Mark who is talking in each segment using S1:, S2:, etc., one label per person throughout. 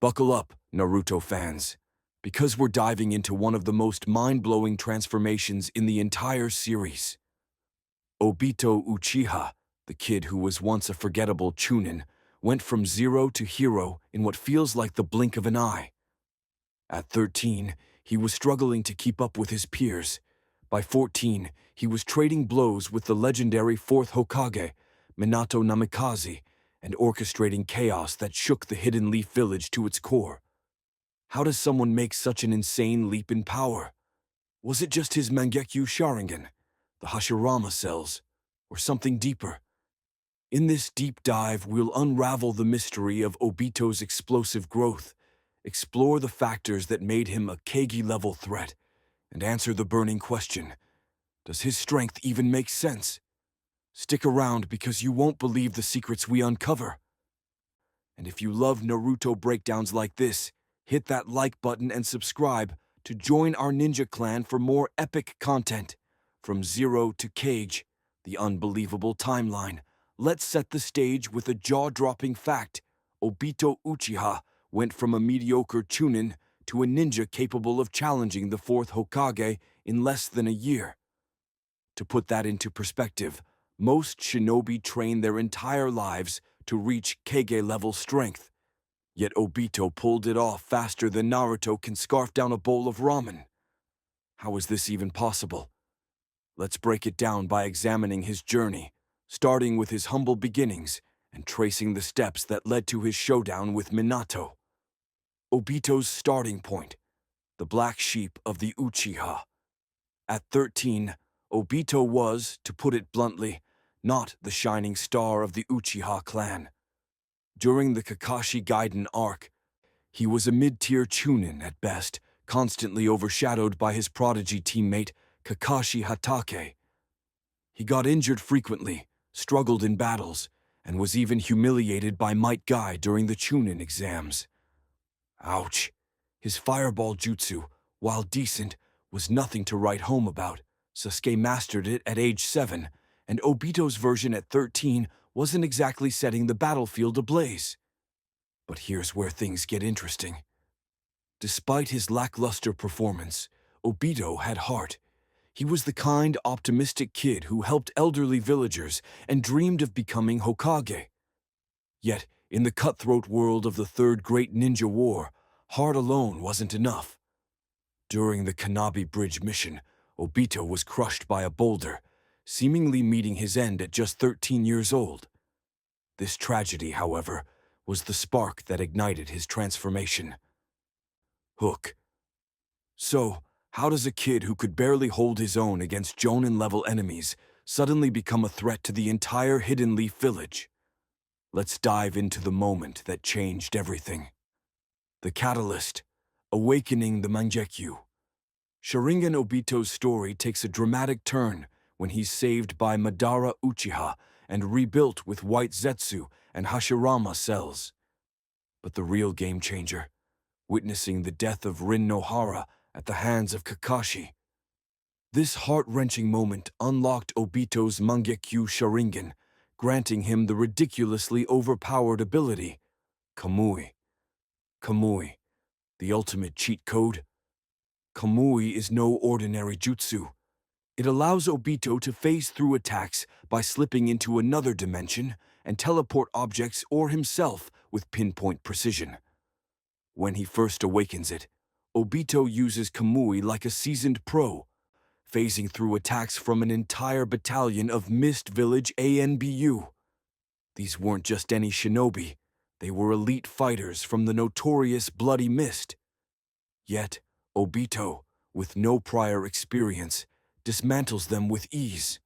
S1: Buckle up, Naruto fans, because we're diving into one of the most mind-blowing transformations in the entire series. Obito Uchiha, the kid who was once a forgettable Chunin, went from zero to hero in what feels like the blink of an eye. At 13, he was struggling to keep up with his peers. By 14, he was trading blows with the legendary fourth Hokage, Minato Namikaze, and orchestrating chaos that shook the Hidden Leaf Village to its core. How does someone make such an insane leap in power? Was it just his Mangekyou Sharingan, the Hashirama cells, or something deeper? In this deep dive, we'll unravel the mystery of Obito's explosive growth, explore the factors that made him a Kage Level threat, and answer the burning question: does his strength even make sense? Stick around because you won't believe the secrets we uncover. And if you love Naruto breakdowns like this, hit that like button and subscribe to join our ninja clan for more epic content. From Zero to Kage, the unbelievable timeline. Let's set the stage with a jaw-dropping fact. Obito Uchiha went from a mediocre Chunin to a ninja capable of challenging the fourth Hokage in less than a year. To put that into perspective, most shinobi train their entire lives to reach Kage level strength. Yet Obito pulled it off faster than Naruto can scarf down a bowl of ramen. How is this even possible? Let's break it down by examining his journey, starting with his humble beginnings and tracing the steps that led to his showdown with Minato. Obito's starting point, the black sheep of the Uchiha. At 13, Obito was, to put it bluntly, not the shining star of the Uchiha clan. During the Kakashi Gaiden Arc, he was a mid-tier Chunin at best, constantly overshadowed by his prodigy teammate, Kakashi Hatake. He got injured frequently, struggled in battles, and was even humiliated by Might Guy during the Chunin exams. Ouch! His fireball jutsu, while decent, was nothing to write home about. Sasuke mastered it at age 7, and Obito's version at 13 wasn't exactly setting the battlefield ablaze. But here's where things get interesting. Despite his lackluster performance, Obito had heart. He was the kind, optimistic kid who helped elderly villagers and dreamed of becoming Hokage. Yet, in the cutthroat world of the Third Great Ninja War, heart alone wasn't enough. During the Kanabi Bridge mission, Obito was crushed by a boulder, seemingly meeting his end at just 13 years old. This tragedy, however, was the spark that ignited his transformation. Hook. So, how does a kid who could barely hold his own against Jonin-level enemies suddenly become a threat to the entire Hidden Leaf Village? Let's dive into the moment that changed everything. The catalyst, awakening the Mangekyou. Sharingan Obito's story takes a dramatic turn when he's saved by Madara Uchiha and rebuilt with White Zetsu and Hashirama cells. But the real game-changer, witnessing the death of Rin Nohara at the hands of Kakashi. This heart-wrenching moment unlocked Obito's Mangekyou Sharingan, granting him the ridiculously overpowered ability, Kamui. Kamui, the ultimate cheat code. Kamui is no ordinary jutsu. It allows Obito to phase through attacks by slipping into another dimension and teleport objects or himself with pinpoint precision. When he first awakens it, Obito uses Kamui like a seasoned pro, phasing through attacks from an entire battalion of Mist Village ANBU. These weren't just any shinobi, they were elite fighters from the notorious Bloody Mist. Yet, Obito, with no prior experience, dismantles them with ease.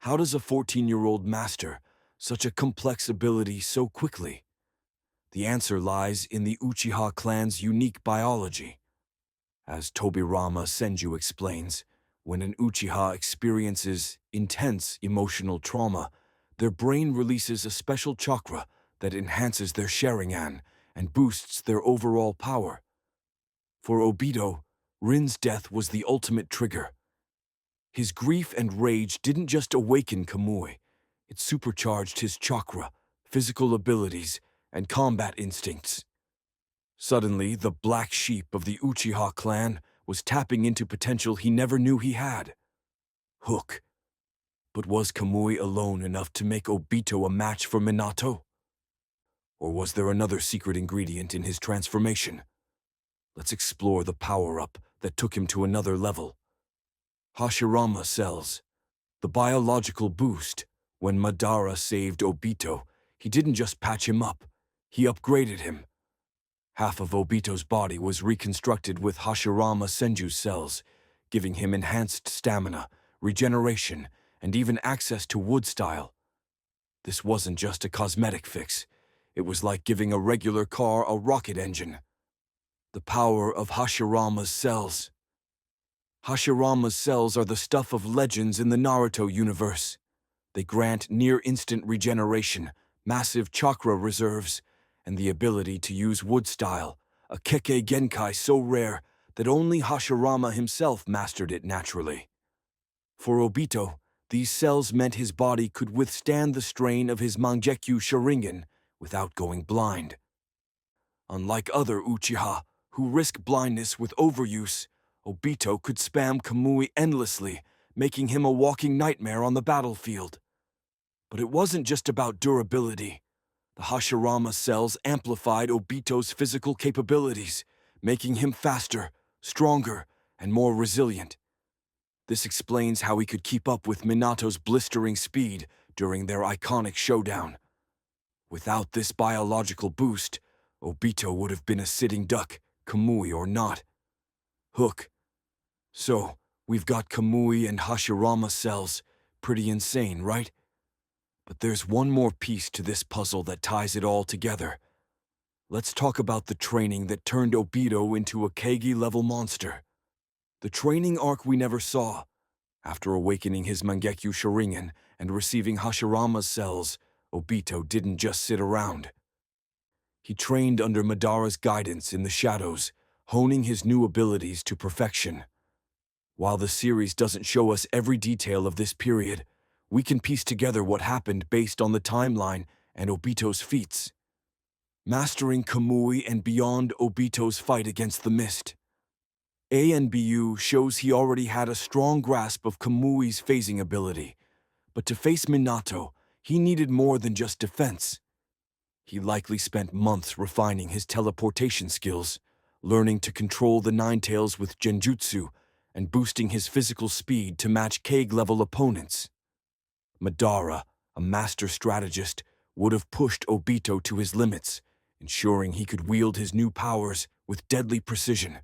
S1: How does a 14-year-old master such a complex ability so quickly? The answer lies in the Uchiha clan's unique biology. As Tobirama Senju explains, when an Uchiha experiences intense emotional trauma, their brain releases a special chakra that enhances their Sharingan and boosts their overall power. For Obito, Rin's death was the ultimate trigger. His grief and rage didn't just awaken Kamui, it supercharged his chakra, physical abilities, and combat instincts. Suddenly, the black sheep of the Uchiha clan was tapping into potential he never knew he had. Hook. But was Kamui alone enough to make Obito a match for Minato? Or was there another secret ingredient in his transformation? Let's explore the power-up that took him to another level. Hashirama cells. The biological boost. When Madara saved Obito, he didn't just patch him up, he upgraded him. Half of Obito's body was reconstructed with Hashirama Senju cells, giving him enhanced stamina, regeneration, and even access to wood style. This wasn't just a cosmetic fix. It was like giving a regular car a rocket engine. The power of Hashirama's cells. Hashirama's cells are the stuff of legends in the Naruto universe. They grant near-instant regeneration, massive chakra reserves, and the ability to use wood style, a Kekkei Genkai so rare that only Hashirama himself mastered it naturally. For Obito, these cells meant his body could withstand the strain of his Mangekyou Sharingan without going blind. Unlike other Uchiha, who risk blindness with overuse, Obito could spam Kamui endlessly, making him a walking nightmare on the battlefield. But it wasn't just about durability. The Hashirama cells amplified Obito's physical capabilities, making him faster, stronger, and more resilient. This explains how he could keep up with Minato's blistering speed during their iconic showdown. Without this biological boost, Obito would have been a sitting duck, Kamui or not. Hook. So, we've got Kamui and Hashirama cells. Pretty insane, right? But there's one more piece to this puzzle that ties it all together. Let's talk about the training that turned Obito into a Kage Level monster. The training arc we never saw. After awakening his Mangekyou Sharingan and receiving Hashirama's cells, Obito didn't just sit around. He trained under Madara's guidance in the shadows, honing his new abilities to perfection. While the series doesn't show us every detail of this period, we can piece together what happened based on the timeline and Obito's feats. Mastering Kamui and beyond Obito's fight against the mist. ANBU shows he already had a strong grasp of Kamui's phasing ability, but to face Minato, he needed more than just defense. He likely spent months refining his teleportation skills, learning to control the Nine Tails with Genjutsu, and boosting his physical speed to match Kage-level opponents. Madara, a master strategist, would have pushed Obito to his limits, ensuring he could wield his new powers with deadly precision.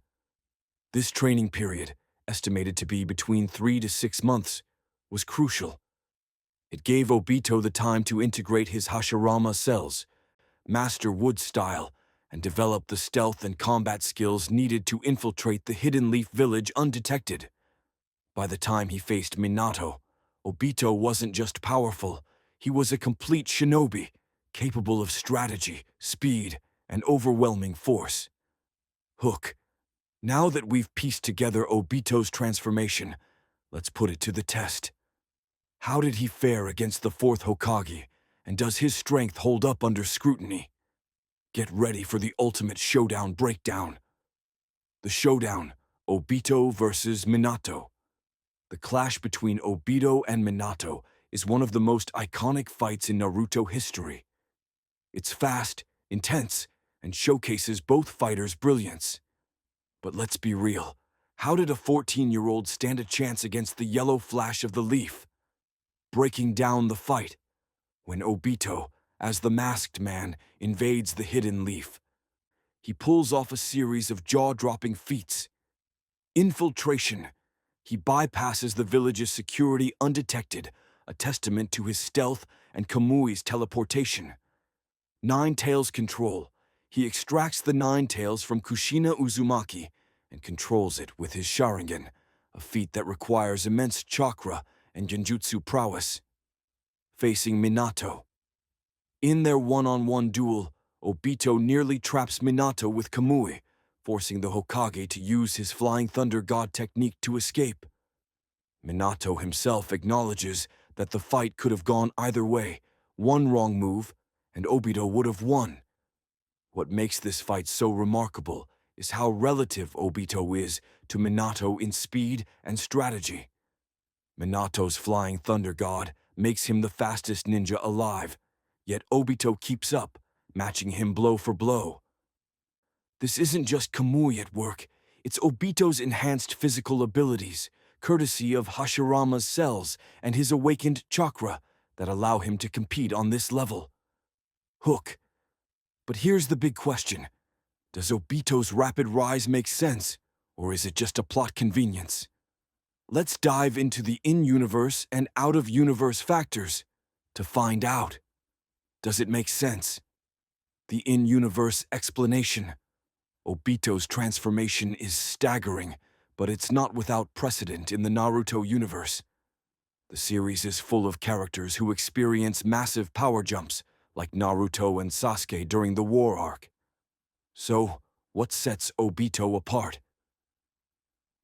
S1: This training period, estimated to be between 3 to 6 months, was crucial. It gave Obito the time to integrate his Hashirama cells, master wood style, and develop the stealth and combat skills needed to infiltrate the Hidden Leaf Village undetected. By the time he faced Minato, Obito wasn't just powerful, he was a complete shinobi, capable of strategy, speed, and overwhelming force. Hook. Now that we've pieced together Obito's transformation, let's put it to the test. How did he fare against the fourth Hokage, and does his strength hold up under scrutiny? Get ready for the ultimate showdown breakdown. The showdown, Obito versus Minato. The clash between Obito and Minato is one of the most iconic fights in Naruto history. It's fast, intense, and showcases both fighters' brilliance. But let's be real, how did a 14-year-old stand a chance against the yellow flash of the leaf? Breaking down the fight, when Obito, as the masked man, invades the hidden leaf. He pulls off a series of jaw-dropping feats. Infiltration. He bypasses the village's security undetected, a testament to his stealth and Kamui's teleportation. Nine Tails control. He extracts the Nine Tails from Kushina Uzumaki and controls it with his Sharingan, a feat that requires immense chakra and genjutsu prowess. Facing Minato. In their one-on-one duel, Obito nearly traps Minato with Kamui, forcing the Hokage to use his Flying Thunder God technique to escape. Minato himself acknowledges that the fight could have gone either way, one wrong move, and Obito would have won. What makes this fight so remarkable is how relative Obito is to Minato in speed and strategy. Minato's flying thunder god makes him the fastest ninja alive, yet Obito keeps up, matching him blow for blow. This isn't just Kamui at work, it's Obito's enhanced physical abilities, courtesy of Hashirama's cells and his awakened chakra, that allow him to compete on this level. Hook. But here's the big question. Does Obito's rapid rise make sense, or is it just a plot convenience? Let's dive into the in-universe and out-of-universe factors to find out. Does it make sense? The in-universe explanation. Obito's transformation is staggering, but it's not without precedent in the Naruto universe. The series is full of characters who experience massive power jumps, like Naruto and Sasuke during the war arc. So, what sets Obito apart?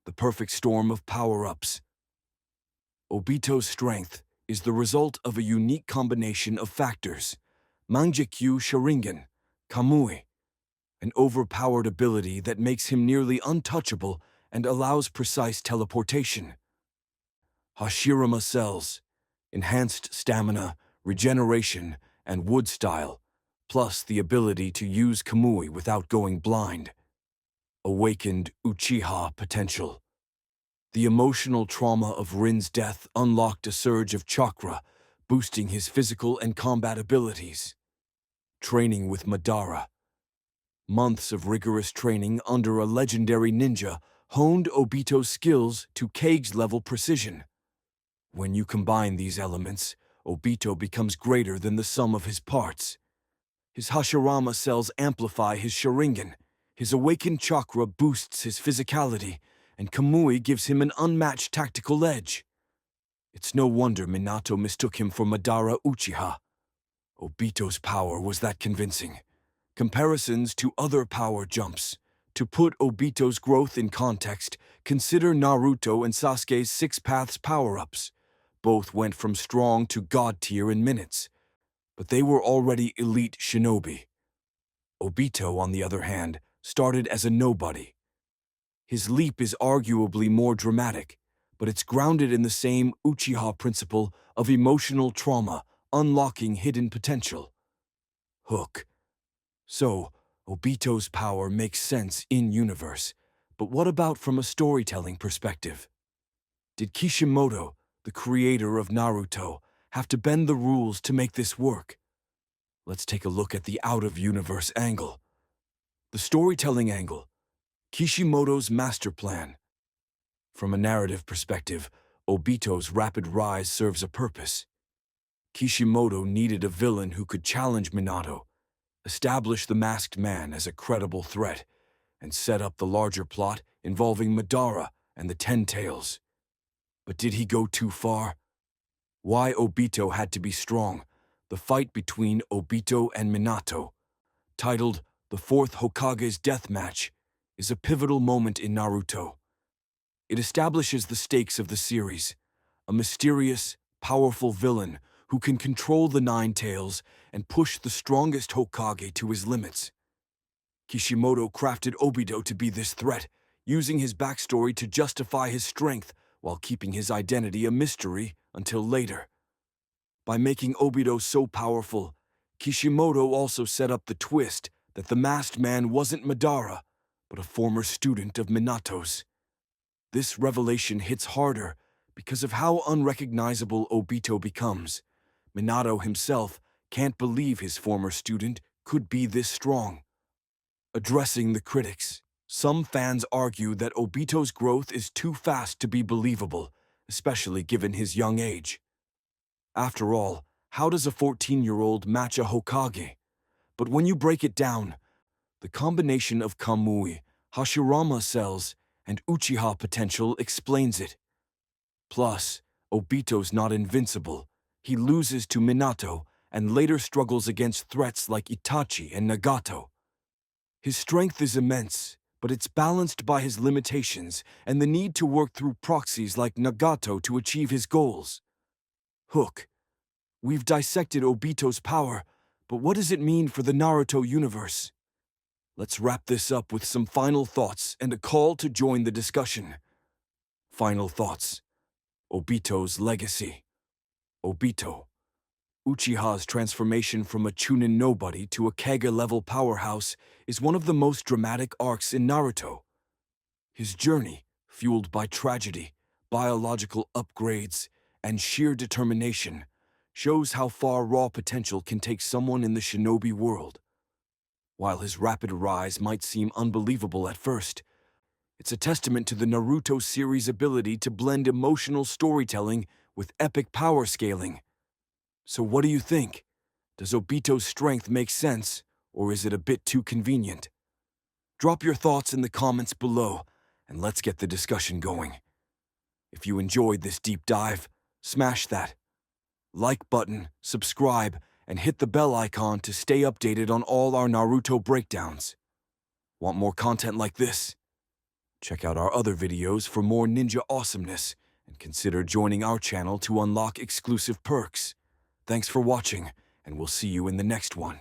S1: The perfect storm of power-ups. Obito's strength is the result of a unique combination of factors: Mangekyou Sharingan, Kamui, an overpowered ability that makes him nearly untouchable and allows precise teleportation; Hashirama cells, enhanced stamina, regeneration, and wood style, plus the ability to use Kamui without going blind; awakened Uchiha potential. The emotional trauma of Rin's death unlocked a surge of chakra, boosting his physical and combat abilities. Training with Madara. Months of rigorous training under a legendary ninja honed Obito's skills to Kage Level precision. When you combine these elements, Obito becomes greater than the sum of his parts. His Hashirama cells amplify his Sharingan, his awakened chakra boosts his physicality, and Kamui gives him an unmatched tactical edge. It's no wonder Minato mistook him for Madara Uchiha. Obito's power was that convincing. Comparisons to other power jumps. To put Obito's growth in context, consider Naruto and Sasuke's Six Paths power-ups. Both went from strong to god tier in minutes, but they were already elite shinobi. Obito, on the other hand, started as a nobody. His leap is arguably more dramatic, but it's grounded in the same Uchiha principle of emotional trauma, unlocking hidden potential. Hook. So, Obito's power makes sense in-universe, but what about from a storytelling perspective? Did Kishimoto, the creator of Naruto, have to bend the rules to make this work? Let's take a look at the out-of-universe angle. The storytelling angle. Kishimoto's master plan. From a narrative perspective, Obito's rapid rise serves a purpose. Kishimoto needed a villain who could challenge Minato, establish the masked man as a credible threat, and set up the larger plot involving Madara and the Ten Tails. But did he go too far? Why Obito had to be strong. The fight between Obito and Minato, titled The Fourth Hokage's Death Match, is a pivotal moment in Naruto. It establishes the stakes of the series: a mysterious, powerful villain who can control the Nine Tails and push the strongest Hokage to his limits. Kishimoto crafted Obito to be this threat, using his backstory to justify his strength while keeping his identity a mystery until later. By making Obito so powerful, Kishimoto also set up the twist that the masked man wasn't Madara, but a former student of Minato's. This revelation hits harder because of how unrecognizable Obito becomes. Minato himself can't believe his former student could be this strong. Addressing the critics, some fans argue that Obito's growth is too fast to be believable, especially given his young age. After all, how does a 14-year-old match a Hokage? But when you break it down, the combination of Kamui, Hashirama cells, and Uchiha potential explains it. Plus, Obito's not invincible. He loses to Minato and later struggles against threats like Itachi and Nagato. His strength is immense, but it's balanced by his limitations and the need to work through proxies like Nagato to achieve his goals. Hook. We've dissected Obito's power, but what does it mean for the Naruto universe? let's wrap this up with some final thoughts and a call to join the discussion. Final thoughts. Obito's legacy. Obito, Uchiha's transformation from a Chunin nobody to a Kage Level powerhouse, is one of the most dramatic arcs in Naruto. His journey, fueled by tragedy, biological upgrades, and sheer determination, shows how far raw potential can take someone in the shinobi world. While his rapid rise might seem unbelievable at first, it's a testament to the Naruto series' ability to blend emotional storytelling with epic power scaling. So what do you think? Does Obito's strength make sense, or is it a bit too convenient? Drop your thoughts in the comments below, and let's get the discussion going. If you enjoyed this deep dive, smash that like button, subscribe, and hit the bell icon to stay updated on all our Naruto breakdowns. Want more content like this? Check out our other videos for more ninja awesomeness, and consider joining our channel to unlock exclusive perks. Thanks for watching, and we'll see you in the next one.